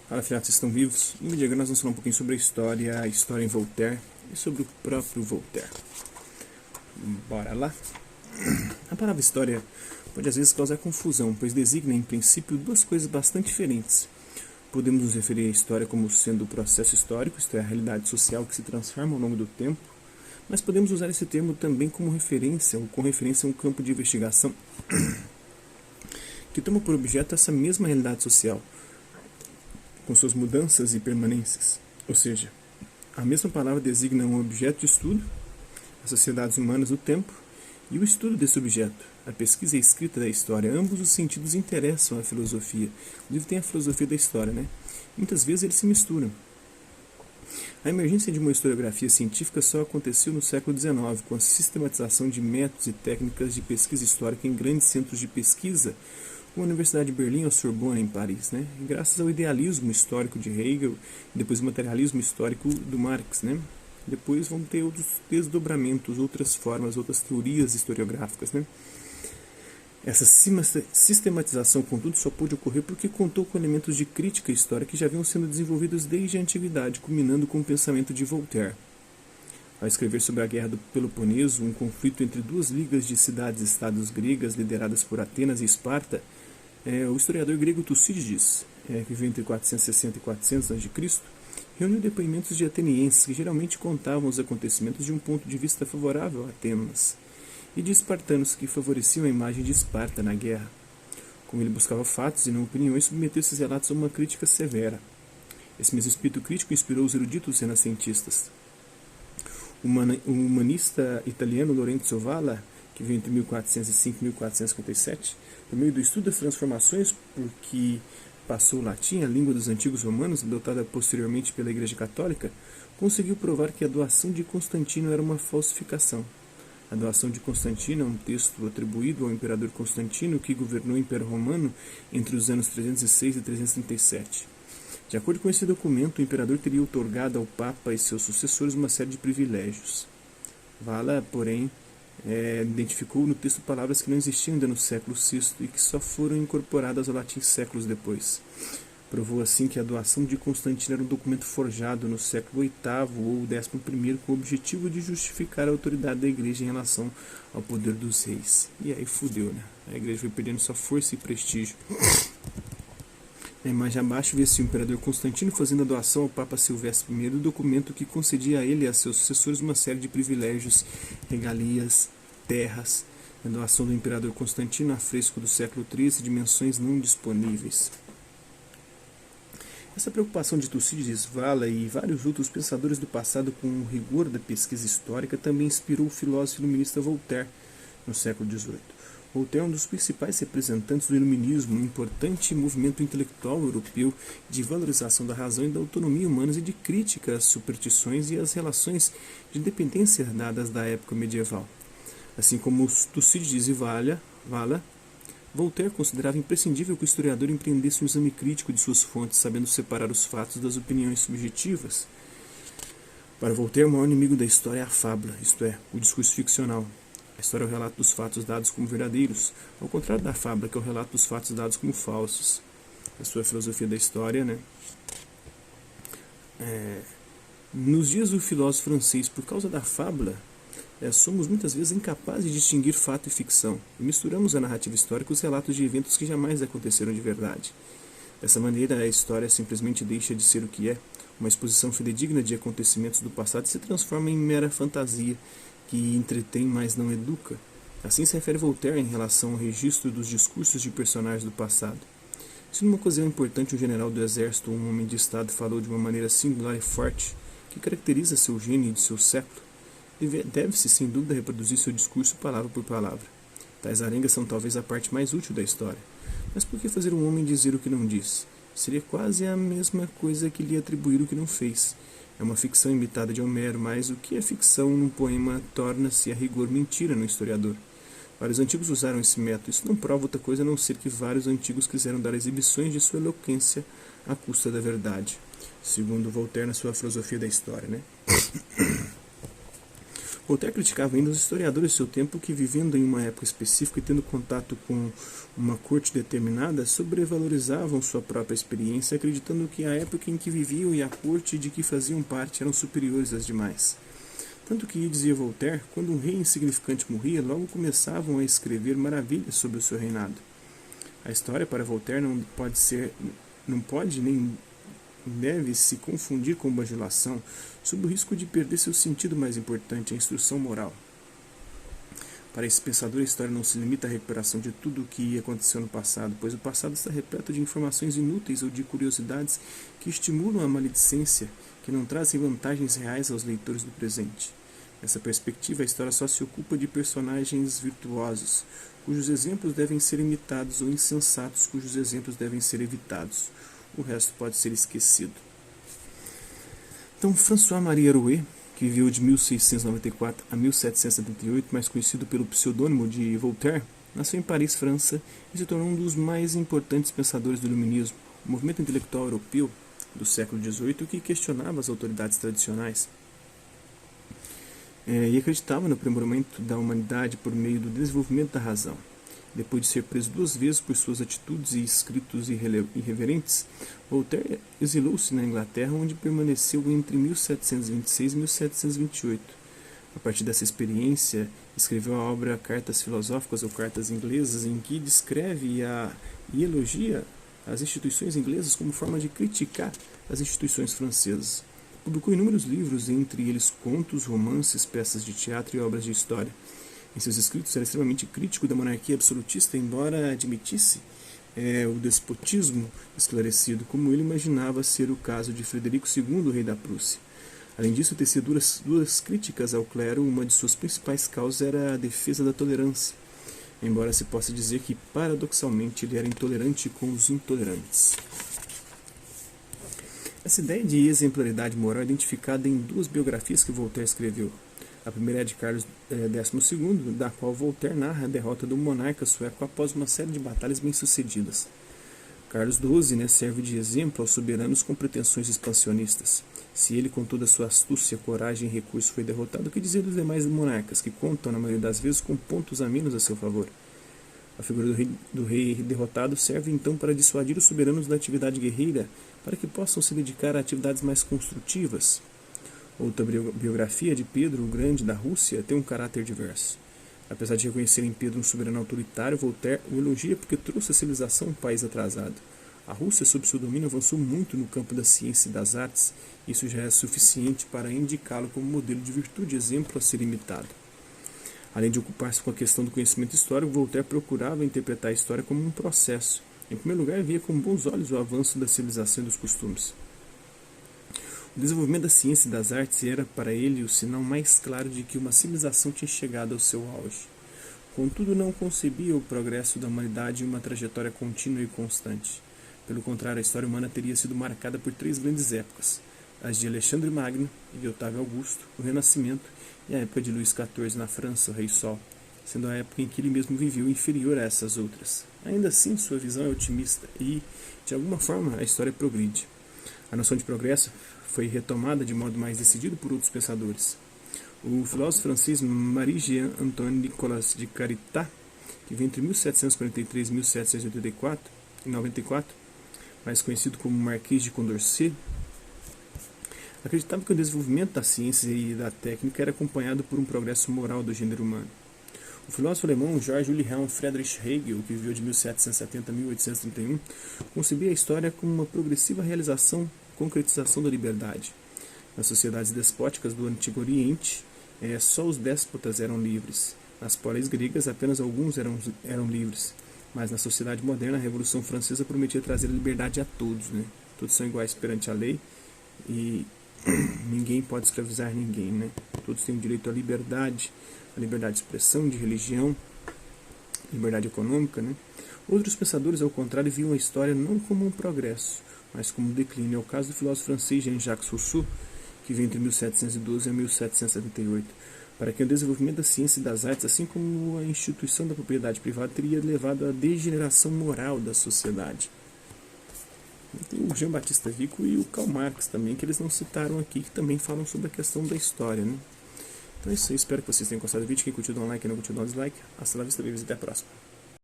Fala, filhotes, estão vivos? No vídeo de agora nós vamos falar um pouquinho sobre a história em Voltaire e sobre o próprio Voltaire. Bora lá? A palavra história pode às vezes causar confusão, pois designa em princípio duas coisas bastante diferentes. Podemos nos referir à história como sendo o processo histórico, isto é, a realidade social que se transforma ao longo do tempo, mas podemos usar esse termo também como referência ou com referência a um campo de investigação que toma por objeto essa mesma realidade social, com suas mudanças e permanências. Ou seja, a mesma palavra designa um objeto de estudo, as sociedades humanas do tempo, e o estudo desse objeto, a pesquisa e a escrita da história. Ambos os sentidos interessam a filosofia. Inclusive tem a filosofia da história, né? Muitas vezes eles se misturam. A emergência de uma historiografia científica só aconteceu no século XIX, com a sistematização de métodos e técnicas de pesquisa histórica em grandes centros de pesquisa, como a Universidade de Berlim ou Sorbonne, em Paris, né? E graças ao idealismo histórico de Hegel e depois o materialismo histórico do Marx, né? Depois vão ter outros desdobramentos, outras formas, outras teorias historiográficas, né? Essa sistematização, contudo, só pôde ocorrer porque contou com elementos de crítica histórica que já vinham sendo desenvolvidos desde a antiguidade, culminando com o pensamento de Voltaire. Ao escrever sobre a Guerra do Peloponeso, um conflito entre duas ligas de cidades-estados gregas lideradas por Atenas e Esparta, o historiador grego Tucídides, que viveu entre 460 e 400 a.C., reuniu depoimentos de atenienses que geralmente contavam os acontecimentos de um ponto de vista favorável a Atenas, e de espartanos que favoreciam a imagem de Esparta na guerra. Como ele buscava fatos e não opiniões, submeteu esses relatos a uma crítica severa. Esse mesmo espírito crítico inspirou os eruditos renascentistas. O humanista italiano Lorenzo Valla, que veio entre 1405 e 1457, por meio do estudo das transformações por que passou o latim, a língua dos antigos romanos, adotada posteriormente pela Igreja Católica, conseguiu provar que a doação de Constantino era uma falsificação. A doação de Constantino é um texto atribuído ao imperador Constantino, que governou o Império Romano entre os anos 306 e 337. De acordo com esse documento, o imperador teria outorgado ao Papa e seus sucessores uma série de privilégios. Valla, porém, identificou no texto palavras que não existiam ainda no século VI e que só foram incorporadas ao latim séculos depois. Provou assim que a doação de Constantino era um documento forjado no século VIII ou XI com o objetivo de justificar a autoridade da igreja em relação ao poder dos reis. E aí fudeu, né? A igreja foi perdendo sua força e prestígio. Na imagem abaixo vê-se o imperador Constantino fazendo a doação ao Papa Silvestre I do documento que concedia a ele e a seus sucessores uma série de privilégios, regalias, terras. A doação do imperador Constantino a fresco do século XIII, dimensões não disponíveis. Essa preocupação de Tucídides, Valla e vários outros pensadores do passado com o rigor da pesquisa histórica também inspirou o filósofo iluminista Voltaire no século XVIII. Voltaire é um dos principais representantes do iluminismo, um importante movimento intelectual europeu de valorização da razão e da autonomia humanas e de crítica às superstições e às relações de dependência herdadas da época medieval. Assim como os Tucídides e Valla, Voltaire considerava imprescindível que o historiador empreendesse um exame crítico de suas fontes, sabendo separar os fatos das opiniões subjetivas. Para Voltaire, o maior inimigo da história é a fábula, isto é, o discurso ficcional. A história é o relato dos fatos dados como verdadeiros, ao contrário da fábula, que é o relato dos fatos dados como falsos. A sua filosofia da história, né? Nos dias do filósofo francês, por causa da fábula, somos muitas vezes incapazes de distinguir fato e ficção, e misturamos na narrativa histórica os relatos de eventos que jamais aconteceram de verdade. Dessa maneira, a história simplesmente deixa de ser o que é, uma exposição fidedigna de acontecimentos do passado, e se transforma em mera fantasia, que entretém, mas não educa. Assim se refere Voltaire em relação ao registro dos discursos de personagens do passado. Se numa ocasião importante um general do exército ou um homem de estado falou de uma maneira singular e forte, que caracteriza seu gênio e de seu século, deve-se sem dúvida reproduzir seu discurso palavra por palavra. Tais arengas são talvez a parte mais útil da história. Mas por que fazer um homem dizer o que não diz? Seria quase a mesma coisa que lhe atribuir o que não fez. É uma ficção imitada de Homero, mas o que é ficção num poema torna-se a rigor mentira no historiador. Vários antigos usaram esse método. Isso não prova outra coisa a não ser que vários antigos quiseram dar exibições de sua eloquência à custa da verdade. Segundo Voltaire na sua filosofia da história, né? Voltaire criticava ainda os historiadores do seu tempo que, vivendo em uma época específica e tendo contato com uma corte determinada, sobrevalorizavam sua própria experiência, acreditando que a época em que viviam e a corte de que faziam parte eram superiores às demais. Tanto que, dizia Voltaire, quando um rei insignificante morria, logo começavam a escrever maravilhas sobre o seu reinado. A história, para Voltaire, não pode nem deve se confundir com bajulação, sob o risco de perder seu sentido mais importante, a instrução moral. Para esse pensador, a história não se limita à recuperação de tudo o que aconteceu no passado, pois o passado está repleto de informações inúteis ou de curiosidades que estimulam a maledicência, que não trazem vantagens reais aos leitores do presente. Nessa perspectiva, a história só se ocupa de personagens virtuosos, cujos exemplos devem ser imitados, ou insensatos, cujos exemplos devem ser evitados. O resto pode ser esquecido. Então, François-Marie Arouet, que viveu de 1694 a 1778, mais conhecido pelo pseudônimo de Voltaire, nasceu em Paris, França, e se tornou um dos mais importantes pensadores do Iluminismo, o movimento intelectual europeu do século XVIII que questionava as autoridades tradicionais e acreditava no aprimoramento da humanidade por meio do desenvolvimento da razão. Depois de ser preso 2 vezes por suas atitudes e escritos irreverentes, Voltaire exilou-se na Inglaterra, onde permaneceu entre 1726 e 1728. A partir dessa experiência, escreveu a obra Cartas Filosóficas ou Cartas Inglesas, em que descreve e elogia as instituições inglesas como forma de criticar as instituições francesas. Publicou inúmeros livros, entre eles contos, romances, peças de teatro e obras de história. Em seus escritos era extremamente crítico da monarquia absolutista, embora admitisse o despotismo esclarecido, como ele imaginava ser o caso de Frederico II, rei da Prússia. Além disso, tecia duras críticas ao clero. Uma de suas principais causas era a defesa da tolerância, embora se possa dizer que, paradoxalmente, ele era intolerante com os intolerantes. Essa ideia de exemplaridade moral é identificada em 2 biografias que Voltaire escreveu. A primeira é de Carlos XII, da qual Voltaire narra a derrota do monarca sueco após uma série de batalhas bem-sucedidas. Carlos XII serve de exemplo aos soberanos com pretensões expansionistas. Se ele, com toda a sua astúcia, coragem e recurso, foi derrotado, o que dizer dos demais monarcas, que contam, na maioria das vezes, com pontos a menos a seu favor? A figura do rei derrotado serve então para dissuadir os soberanos da atividade guerreira, para que possam se dedicar a atividades mais construtivas. Outra biografia de Pedro o Grande da Rússia tem um caráter diverso. Apesar de reconhecer em Pedro um soberano autoritário, Voltaire o elogia porque trouxe a civilização a um país atrasado. A Rússia, sob seu domínio, avançou muito no campo da ciência e das artes. Isso já é suficiente para indicá-lo como modelo de virtude e exemplo a ser imitado. Além de ocupar-se com a questão do conhecimento histórico, Voltaire procurava interpretar a história como um processo. Em primeiro lugar, via com bons olhos o avanço da civilização e dos costumes. O desenvolvimento da ciência e das artes era para ele o sinal mais claro de que uma civilização tinha chegado ao seu auge. Contudo, não concebia o progresso da humanidade em uma trajetória contínua e constante. Pelo contrário, a história humana teria sido marcada por 3 grandes épocas: as de Alexandre Magno e de Otávio Augusto, o Renascimento, e a época de Luís XIV na França, o Rei Sol, sendo a época em que ele mesmo viveu inferior a essas outras. Ainda assim, sua visão é otimista e, de alguma forma, a história progride. A noção de progresso foi retomada de modo mais decidido por outros pensadores. O filósofo francês Marie-Jean Antoine Nicolas de Caritá, que veio entre 1743 e 1794, mais conhecido como Marquês de Condorcet, acreditava que o desenvolvimento da ciência e da técnica era acompanhado por um progresso moral do gênero humano. O filósofo alemão Georg Wilhelm Friedrich Hegel, que viveu de 1770 a 1831, concebia a história como uma progressiva concretização da liberdade. Nas sociedades despóticas do Antigo Oriente, só os déspotas eram livres. Nas polis gregas, apenas alguns eram livres. Mas na sociedade moderna, a Revolução Francesa prometia trazer a liberdade a todos. Todos são iguais perante a lei e ninguém pode escravizar ninguém. Todos têm o direito à liberdade, de expressão, de religião, liberdade econômica. Outros pensadores, ao contrário, viam a história não como um progresso, mas como um declínio. É o caso do filósofo francês Jean-Jacques Rousseau, que veio entre 1712 e 1778, para que o desenvolvimento da ciência e das artes, assim como a instituição da propriedade privada, teria levado à degeneração moral da sociedade. Tem o Jean-Baptiste Vico e o Karl Marx também, que eles não citaram aqui, que também falam sobre a questão da história. Então é isso aí, espero que vocês tenham gostado do vídeo. Quem curtiu, dá um like, quem não curtiu, dá um dislike. Hasta la vista, babies, até a próxima.